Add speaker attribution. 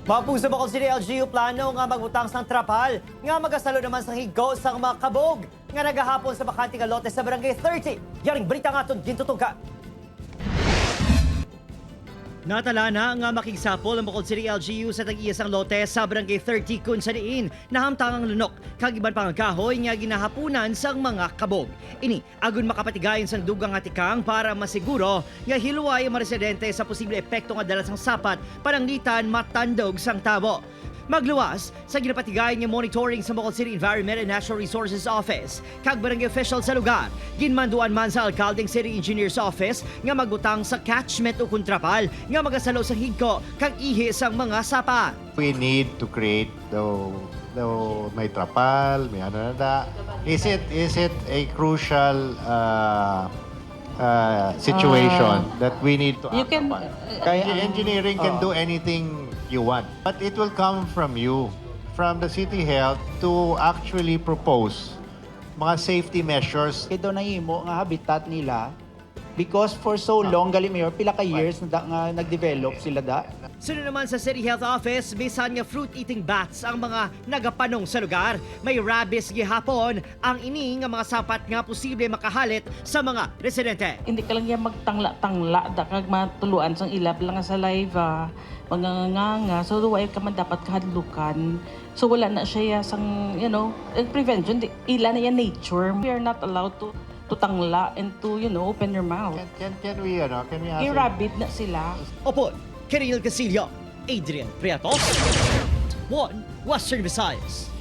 Speaker 1: Mapuso ba kung si LGU plano nga magbutang sang trapal nga magasalo naman sang higaw sang mga kabog nga nagahapon sa bakante nga lote sa Barangay 30. Yaring brita nga itong gintutugan. Natala na nga makigsapol ang Bukod City LGU sa tag-iyasang lote sa Barangay 30 kung saniin nahamtang ang lunok kag iban pang kahoy nga ginahapunan sang mga kabog. Ini agon makapatigayon sang dugang atikang para masiguro nga hiluway ang mga residente sa posible epekto nga dala sang sapat pananglitan matandog sang tabo. Magluwas sa ginapatigayon nga monitoring sa Bukod City Environment and Natural Resources Office kag barangay official sa lugar. Ginmanduan man sa Alcaldeng City Engineer's Office nga magbutang sa catchment o kontrapal nga magasalo sa higko kag ihi sang mga sapa.
Speaker 2: We need to create may trapal, may ano na da. Is it a crucial situation that we need to
Speaker 3: You
Speaker 2: act
Speaker 3: can-
Speaker 2: upon? Engineering can do anything you want, but it will come from you, from the city health, to actually propose mga safety measures.
Speaker 4: Ito na himo nga habitat nila because for so long gali mayor pila ka years na nga nag-develop sila da.
Speaker 1: Sunod naman sa City Health Office, bisan nga fruit-eating bats ang mga nagapanong sa lugar. May rabies gihapon ang ini nga mga sapat nga posible makahalit sa mga residente.
Speaker 3: Hindi ka lang yan magtangla-tangla, da kag matuluan sang ilap lang nga sa live, mga nganga. So, duway ka man dapat kahadlukan. So, wala na siya sang, prevention. Ila na yan nature. We are not allowed to tangla and to, open your mouth.
Speaker 2: Can we ask?
Speaker 3: I-rabbit na sila.
Speaker 1: Opo, Kiril Casillo, Adrian Priatos, One Western Visayas.